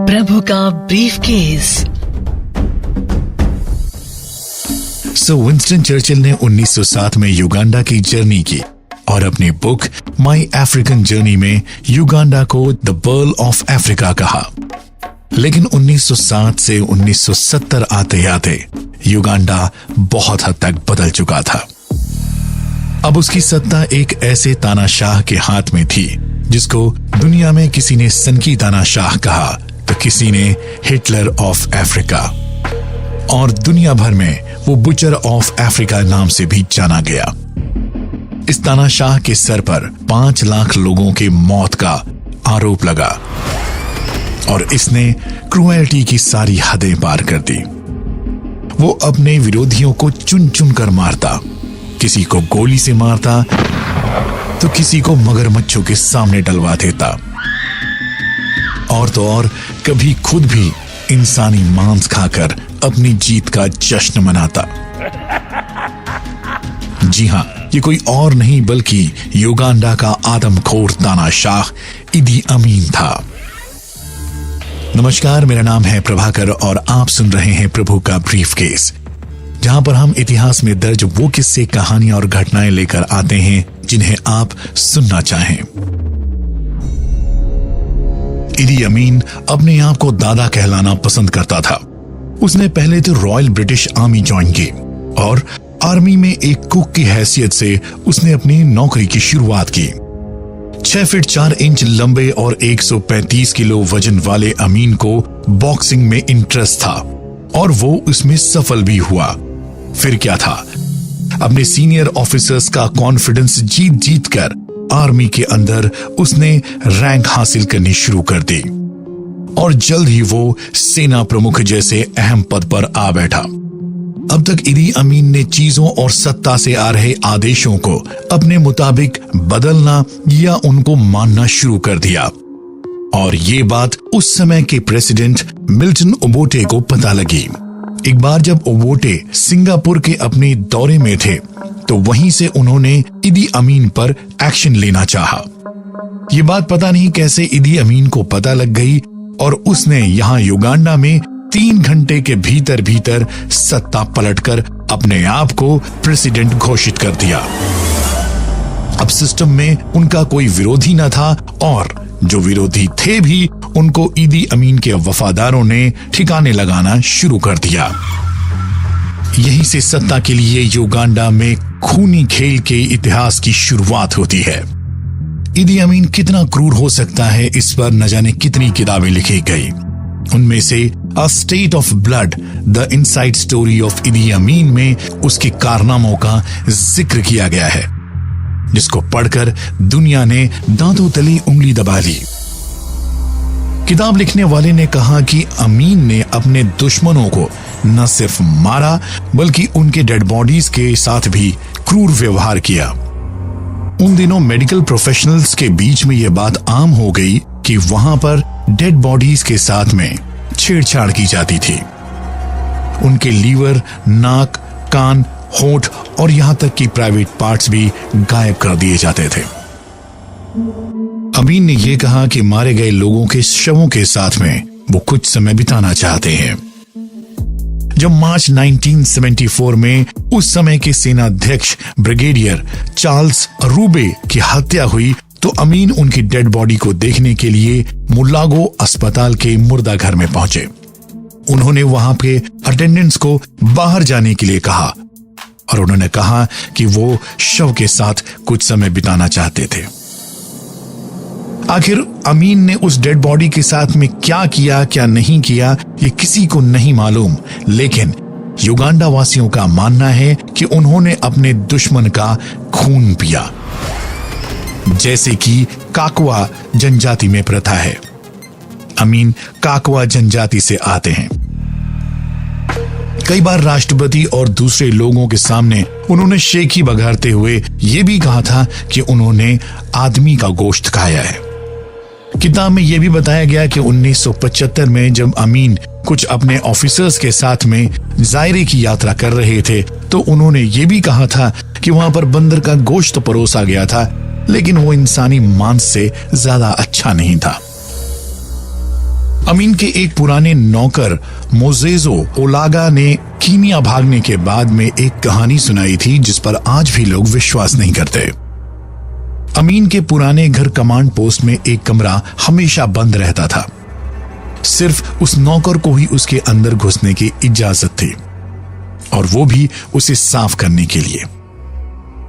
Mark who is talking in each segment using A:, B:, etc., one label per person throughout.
A: प्रभु का briefcase.
B: Winston Churchill ने 1907 में युगांडा की जर्नी की और अपनी बुक माई अफ्रीकन जर्नी में युगांडा को द पर्ल ऑफ अफ्रीका कहा। लेकिन 1907 से 1970 आते आते युगांडा बहुत हद तक बदल चुका था। अब उसकी सत्ता एक ऐसे तानाशाह के हाथ में थी जिसको दुनिया में किसी ने सनकी तानाशाह कहा तो किसी ने हिटलर ऑफ अफ्रीका, और दुनिया भर में वो बुचर ऑफ अफ्रीका नाम से भी जाना गया। इस तानाशाह के सर पर 5 लाख लोगों की मौत का आरोप लगा और इसने क्रूएल्टी की सारी हदें पार कर दी। वो अपने विरोधियों को चुन चुन कर मारता, किसी को गोली से मारता तो किसी को मगरमच्छों के सामने डलवा देता, और तो और कभी खुद भी इंसानी मांस खाकर अपनी जीत का जश्न मनाता। जी हां, ये कोई और नहीं बल्कि युगांडा का आदमखोर तानाशाह इदी अमीन था। नमस्कार, मेरा नाम है प्रभाकर और आप सुन रहे हैं प्रभु का ब्रीफकेस, जहां पर हम इतिहास में दर्ज वो किस्से, कहानियां और घटनाएं लेकर आते हैं जिन्हें आप सुनना चाहें। इदी अमीन अपने आप को दादा कहलाना पसंद करता था। उसने पहले तो रॉयल ब्रिटिश आर्मी ज्वाइन की और आर्मी में एक कुक की हैसियत से उसने अपनी नौकरी की शुरुआत की। 6 फीट 4 इंच लंबे और 135 किलो वजन वाले अमीन को बॉक्सिंग में इंटरेस्ट था और वो उसमें सफल भी हुआ। फिर क्या था, अपने सीनियर ऑफिसर्स का कॉन्फिडेंस जीत जीत कर आर्मी के अंदर उसने रैंक हासिल करनी शुरू कर दी और जल्द ही वो सेना प्रमुख जैसे अहम पद पर आ बैठा। अब तक इदी अमीन ने चीजों और सत्ता से आ रहे आदेशों को अपने मुताबिक बदलना या उनको मानना शुरू कर दिया, और ये बात उस समय के प्रेसिडेंट मिल्टन ओबोटे को पता लगी। एक बार जब ओबोटे सिंगापुर के अपने दौरे में थे तो वहीं से उन्होंने इदी अमीन पर एक्शन लेना चाहा। ये बात पता नहीं कैसे इदी अमीन को पता लग गई और उसने यहां युगांडा में 3 घंटे के भीतर भीतर सत्ता पलटकर अपने आप को प्रेसिडेंट घोषित कर दिया। अब सिस्टम में उनका कोई विरोधी न था और जो विरोधी थे भी उनको इदी अमीन के वफादारों ने ठिकाने लगाना शुरू कर दिया। यहीं से सत्ता के लिए युगांडा में खूनी खेल के इतिहास की शुरुआत होती है। इदी अमीन कितना क्रूर हो सकता है, इस पर न जाने कितनी किताबें लिखी गई। उनमें से a state of blood, the inside story of Idi Amin में उसके कारनामों का जिक्र किया गया है, जिसको पढ़कर दुनिया ने दांतों तले उंगली दबा ली। किताब लिखने वाले ने कहा कि अमीन ने अपने दुश्मनों को न सिर्फ मारा बल्कि उनके डेड बॉडीज के साथ भी क्रूर व्यवहार किया। उन दिनों मेडिकल प्रोफेशनल्स के बीच में यह बात आम हो गई कि वहां पर डेड बॉडीज के साथ में छेड़छाड़ की जाती थी। उनके लीवर, नाक, कान, होंठ और यहां तक कि प्राइवेट पार्ट्स भी गायब कर दिए जाते थे। अमीन ने यह कहा कि मारे गए लोगों के शवों के साथ में वो कुछ समय बिताना चाहते हैं। जब मार्च 1974 में उस समय के सेनाध्यक्ष ब्रिगेडियर चार्ल्स रूबे की हत्या हुई तो अमीन उनकी डेड बॉडी को देखने के लिए मुलागो अस्पताल के मुर्दा घर में पहुंचे। उन्होंने वहां के अटेंडेंट्स को बाहर जाने के लिए कहा और उन्होंने कहा कि वो शव के साथ कुछ समय बिताना चाहते थे। आखिर अमीन ने उस डेड बॉडी के साथ में क्या किया, क्या नहीं किया, ये किसी को नहीं मालूम, लेकिन युगांडा वासियों का मानना है कि उन्होंने अपने दुश्मन का खून पिया, जैसे कि काकवा जनजाति में प्रथा है। अमीन काकवा जनजाति से आते हैं। कई बार राष्ट्रपति और दूसरे लोगों के सामने उन्होंने शेखी बघारते हुए यह भी कहा था कि उन्होंने आदमी का गोश्त खाया है। किताब में यह भी बताया गया कि 1975 में जब अमीन कुछ अपने ऑफिसर्स के साथ में जायरे की यात्रा कर रहे थे तो उन्होंने यह भी कहा था कि वहां पर बंदर का गोश्त परोसा गया था, लेकिन वो इंसानी मांस से ज्यादा अच्छा नहीं था। अमीन के एक पुराने नौकर मोजेजो ओलागा ने कीनिया भागने के बाद में एक कहानी सुनाई थी जिस पर आज भी लोग विश्वास नहीं करते। अमीन के पुराने घर कमांड पोस्ट में एक कमरा हमेशा बंद रहता था। सिर्फ उस नौकर को ही उसके अंदर घुसने की इजाजत थी, और वो भी उसे साफ करने के लिए।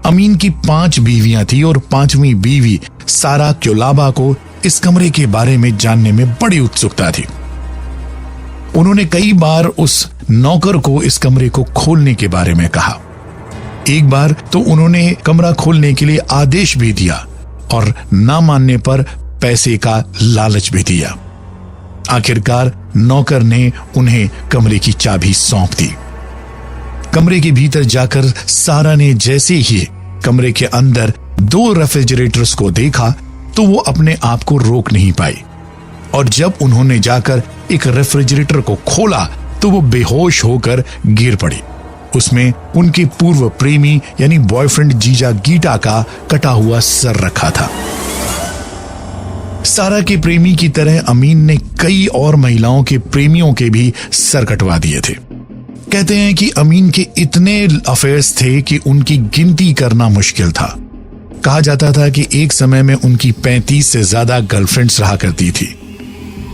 B: अमीन की 5 बीवियां थी और 5वीं बीवी सारा क्योलाबा को इस कमरे के बारे में जानने में बड़ी उत्सुकता थी। उन्होंने कई बार उस नौकर को इस कमरे को खोलने के बारे में कहा। एक बार तो उन्होंने कमरा खोलने के लिए आदेश भी दिया और ना मानने पर पैसे का लालच भी दिया। आखिरकार नौकर ने उन्हें कमरे की चाबी सौंप दी। कमरे के भीतर जाकर सारा ने जैसे ही कमरे के अंदर 2 रेफ्रिजरेटर्स को देखा तो वो अपने आप को रोक नहीं पाई, और जब उन्होंने जाकर एक रेफ्रिजरेटर को खोला तो वो बेहोश होकर गिर पड़ी। उसमें उनके पूर्व प्रेमी यानी बॉयफ्रेंड जीजा गीटा का कटा हुआ सर रखा था। सारा के प्रेमी की तरह अमीन ने कई और महिलाओं के प्रेमियों के भी सर कटवा दिए थे। कहते हैं कि अमीन के इतने अफेयर्स थे कि उनकी गिनती करना मुश्किल था। कहा जाता था कि एक समय में उनकी 35 से ज्यादा गर्लफ्रेंड्स रहा करती थी।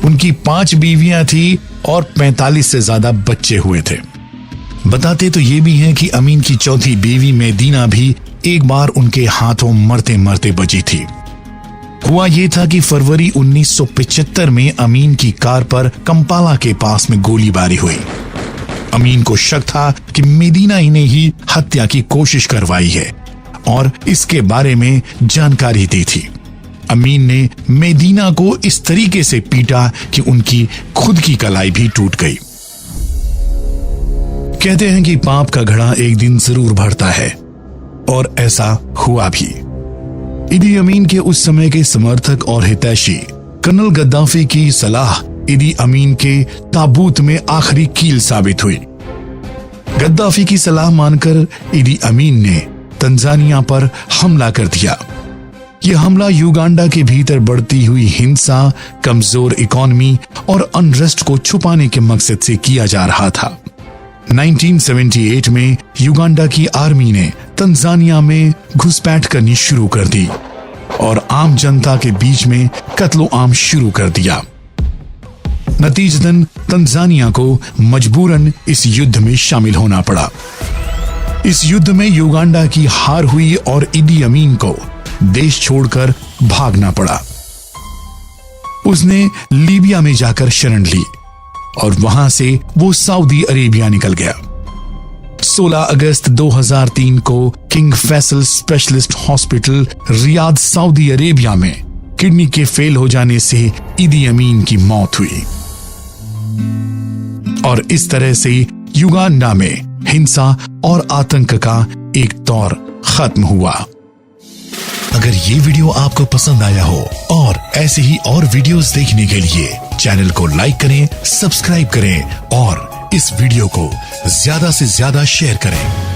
B: उनकी 5 बीवियां थी और 45 से ज्यादा बच्चे हुए थे। बताते तो ये भी हैं कि अमीन की 4थी बीवी मेदीना भी एक बार उनके हाथों मरते मरते बची थी। हुआ ये था कि फरवरी 1975 में अमीन की कार पर कंपाला के पास में गोलीबारी हुई। अमीन को शक था कि मेदीना ही ने ही हत्या की कोशिश करवाई है और इसके बारे में जानकारी दी थी। अमीन ने मेदीना को इस तरीके से पीटा कि उनकी खुद की कलाई भी टूट गई। कहते हैं कि पाप का घड़ा एक दिन जरूर भरता है, और ऐसा हुआ भी। इदी अमीन के उस समय के समर्थक और हितैषी कर्नल गद्दाफी की सलाह इदी अमीन के ताबूत में आखिरी कील साबित हुई। गद्दाफी की सलाह मानकर इदी अमीन ने तंजानिया पर हमला कर दिया। यह हमला युगांडा के भीतर बढ़ती हुई हिंसा, कमजोर इकोनॉमी और अनरेस्ट को छुपाने के मकसद से किया जा रहा था। 1978 में युगांडा की आर्मी ने तंजानिया में घुसपैठ करनी शुरू कर दी और आम जनता के बीच में कत्लो आम शुरू कर दिया। नतीजतन तंजानिया को मजबूरन इस युद्ध में शामिल होना पड़ा। इस युद्ध में युगांडा की हार हुई और इदी अमीन को देश छोड़कर भागना पड़ा। उसने लीबिया में जाकर शरण ली और वहां से वो सऊदी अरेबिया निकल गया। 16 अगस्त 2003 को King Faisal specialist hospital Riyadh Saudi Arabia में किडनी के फेल हो जाने से इदी अमीन की मौत हुई और इस तरह से युगांडा में हिंसा और आतंक का एक दौर खत्म हुआ। अगर ये वीडियो आपको पसंद आया हो और ऐसे ही और वीडियोस देखने के लिए चैनल को लाइक करें, सब्सक्राइब करें और इस वीडियो को ज्यादा से ज्यादा शेयर करें।